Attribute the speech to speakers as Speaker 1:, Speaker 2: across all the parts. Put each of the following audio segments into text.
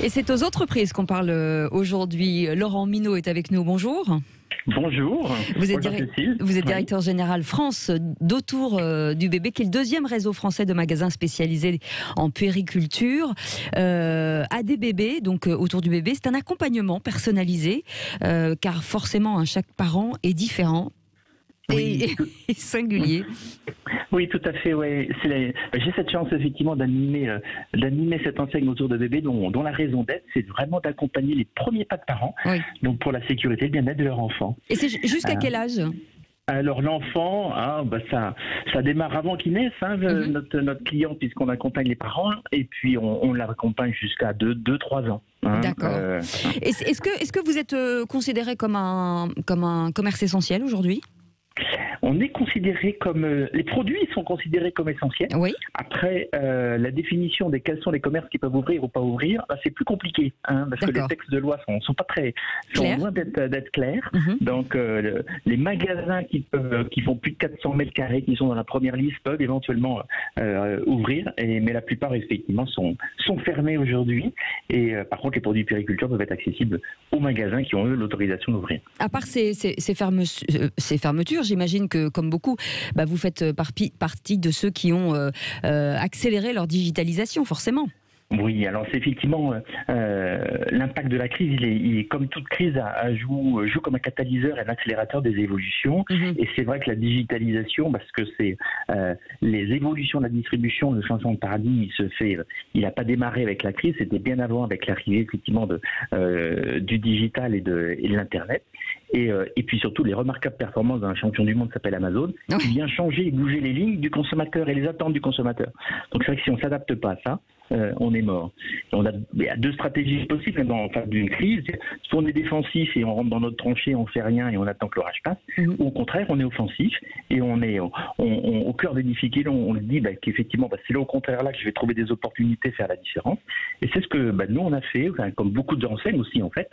Speaker 1: Et c'est aux entreprises qu'on parle aujourd'hui. Laurent Minot est avec nous. Bonjour.
Speaker 2: Bonjour.
Speaker 1: Vous êtes directeur général France d'Autour du bébé, qui est le deuxième réseau français de magasins spécialisés en puériculture à des bébés. Donc autour du bébé, c'est un accompagnement personnalisé, car forcément chaque parent est différent. Et singulier.
Speaker 2: Oui, tout à fait. Ouais. J'ai cette chance effectivement d'animer cette enseigne autour de bébés dont la raison d'être, c'est vraiment d'accompagner les premiers pas de parents, donc pour la sécurité et le bien-être de leur enfant.
Speaker 1: Et c'est jusqu'à quel âge ?
Speaker 2: Alors l'enfant, ça démarre avant qu'il naisse, notre client, puisqu'on accompagne les parents, et puis on l'accompagne jusqu'à 2-3 ans.
Speaker 1: D'accord. Est-ce que vous êtes considéré comme un commerce essentiel aujourd'hui ?
Speaker 2: On est considéré comme... les produits sont considérés comme essentiels.
Speaker 1: Oui.
Speaker 2: Après, la définition de quels sont les commerces qui peuvent ouvrir ou pas ouvrir, c'est plus compliqué. Parce que les textes de loi sont pas très... sont loin d'être clairs. Donc, les magasins qui font plus de 400 mètres carrés, qui sont dans la première liste, peuvent éventuellement ouvrir. Mais la plupart, effectivement, sont fermés aujourd'hui. Et par contre, les produits puériculture peuvent être accessibles aux magasins qui ont, eux, l'autorisation d'ouvrir.
Speaker 1: À part ces fermetures, j'imagine que, comme beaucoup, vous faites partie de ceux qui ont accéléré leur digitalisation, forcément.
Speaker 2: Oui, alors c'est effectivement l'impact de la crise, il est comme toute crise, joue comme un catalyseur et un accélérateur des évolutions. Et c'est vrai que la digitalisation, parce que c'est les évolutions de la distribution, le changement de paradigme, il n'a pas démarré avec la crise, c'était bien avant, avec l'arrivée effectivement du digital et de l'internet. Et puis surtout les remarquables performances d'un champion du monde qui s'appelle Amazon, qui vient changer et bouger les lignes du consommateur et les attentes du consommateur. Donc c'est vrai que si on ne s'adapte pas à ça, on est mort. Il y a deux stratégies possibles en face d'une crise. Soit on est défensif et on rentre dans notre tranchée, on fait rien et on attend que l'orage passe, ou au contraire on est offensif et on est au cœur des difficultés, on se dit qu'effectivement c'est là au contraire là que je vais trouver des opportunités, faire la différence. Et c'est ce que nous on a fait, comme beaucoup d'enseignes aussi en fait,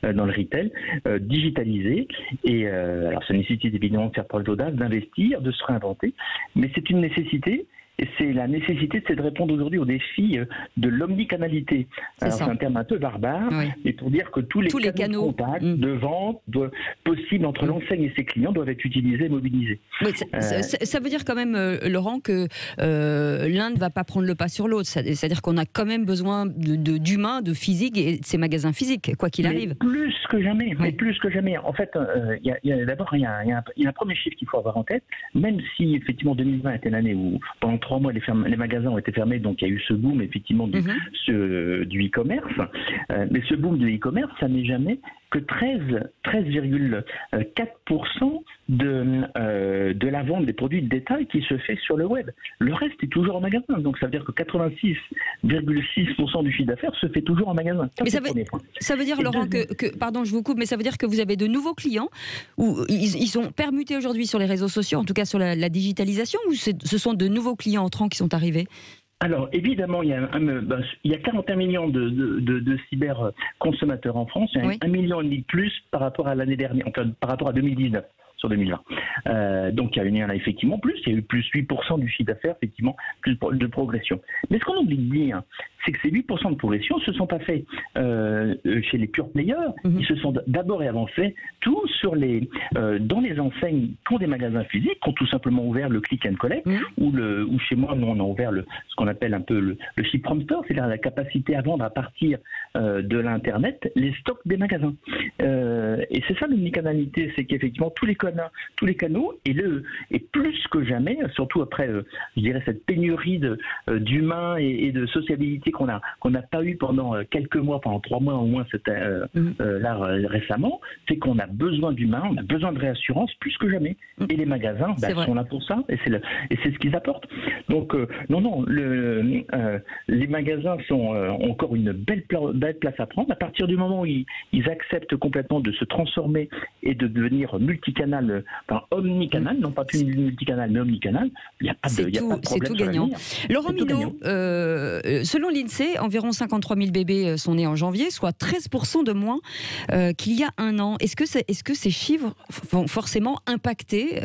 Speaker 2: dans le retail, digitaliser. Et alors ça nécessite évidemment de faire preuve d'audace, d'investir, de se réinventer, mais c'est une nécessité. Et c'est la nécessité, c'est de répondre aujourd'hui aux défis de l'omnicanalité. Alors c'est un terme un peu barbare, mais pour dire que tous les canaux de contact, de vente possibles entre l'enseigne et ses clients doivent être utilisés et mobilisés.
Speaker 1: Oui, ça veut dire quand même, Laurent, que l'un ne va pas prendre le pas sur l'autre. C'est-à-dire qu'on a quand même besoin d'humains, de physique et de ces magasins physiques, quoi qu'il arrive.
Speaker 2: Plus que jamais. Mais plus que jamais. En fait, d'abord, il y a un premier chiffre qu'il faut avoir en tête. Même si effectivement 2020 était l'année où pendant 3 mois, les magasins ont été fermés, donc il y a eu ce boom effectivement du e-commerce. Mais ce boom du e-commerce, ça n'est jamais que 13,4% de la vente des produits de détail qui se fait sur le web. Le reste est toujours en magasin. Donc ça veut dire que 86,6% du chiffre d'affaires se fait toujours en magasin.
Speaker 1: Mais ça veut dire, Laurent, pardon, je vous coupe, mais ça veut dire que vous avez de nouveaux clients, ou ils sont permutés aujourd'hui sur les réseaux sociaux, en tout cas sur la digitalisation, ou ce sont de nouveaux clients entrants qui sont arrivés ?
Speaker 2: Alors évidemment, il y a 41 millions de cyber-consommateurs en France, il y a 1,5 million de plus par rapport à l'année dernière, enfin, par rapport à 2019. Sur 2020. Donc il y en a effectivement plus, il y a eu plus 8% du chiffre d'affaires, effectivement, plus de progression. Mais ce qu'on oublie de dire, c'est que ces 8% de progression ne se sont pas faits chez les pure players, ils se sont d'abord et avant fait tout dans les enseignes qui ont des magasins physiques, qui ont tout simplement ouvert le click and collect, ou chez moi, nous on a ouvert ce qu'on appelle un peu le ship from store, c'est-à-dire la capacité à vendre à partir de l'internet les stocks des magasins. Et c'est ça l'omnicanalité, c'est qu'effectivement tous les canaux et plus que jamais, surtout après, je dirais cette pénurie d'humains et de sociabilité qu'on n'a pas eu pendant quelques mois, pendant 3 mois au moins, récemment, c'est qu'on a besoin d'humains, on a besoin de réassurance plus que jamais. Et les magasins sont là pour ça, et c'est ce qu'ils apportent. Donc les magasins ont encore une belle place à prendre à partir du moment où ils acceptent complètement de se transformer et de devenir multicanal, omnicanal, non pas plus multicanal mais omnicanal. Il n'y a pas de problème.
Speaker 1: C'est tout gagnant. Laurent Minot, selon l'INSEE, environ 53 000 bébés sont nés en janvier, soit 13% de moins qu'il y a un an. Est-ce que ces chiffres vont forcément impacter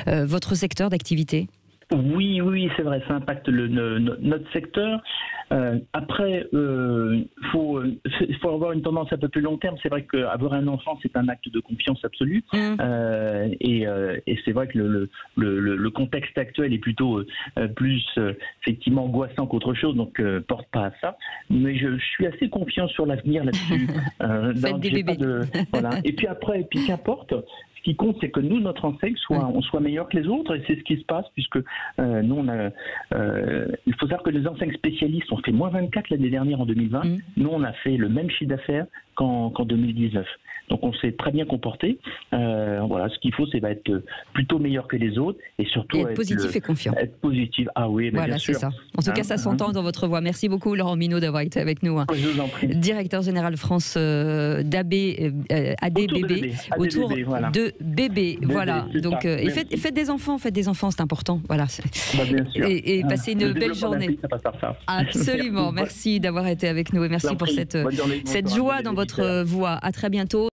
Speaker 1: votre secteur d'activité ?
Speaker 2: Oui, Oui, c'est vrai, ça impacte notre secteur. Après, faut avoir une tendance un peu plus long terme. C'est vrai qu'avoir un enfant, c'est un acte de confiance absolue. Et c'est vrai que le contexte actuel est plutôt plus effectivement angoissant qu'autre chose, donc porte pas à ça. Mais je suis assez confiant sur l'avenir là-dessus.
Speaker 1: Faites des bébés.
Speaker 2: Voilà. Et puis après, qu'importe. Ce qui compte, c'est que nous, notre enseigne, on soit meilleur que les autres, et c'est ce qui se passe, puisque nous, il faut savoir que les enseignes spécialistes ont fait moins 24 l'année dernière en 2020. Nous, on a fait le même chiffre d'affaires qu'en 2019. Donc on s'est très bien comporté. Voilà, ce qu'il faut, c'est être plutôt meilleur que les autres, et surtout
Speaker 1: être positif et confiant.
Speaker 2: Être positif. Ah oui, mais
Speaker 1: voilà,
Speaker 2: bien sûr.
Speaker 1: C'est ça. En tout cas, ça s'entend dans votre voix. Merci beaucoup, Laurent Minot, d'avoir été avec nous.
Speaker 2: Je vous en prie.
Speaker 1: Directeur général France ADBB, autour de bébés. Voilà. Donc, et faites des enfants, c'est important. Voilà.
Speaker 2: Bien sûr.
Speaker 1: Et passez une belle journée.
Speaker 2: Ça passe par ça.
Speaker 1: Absolument. Merci d'avoir été avec nous et merci pour cette joie dans votre voix. À très bientôt.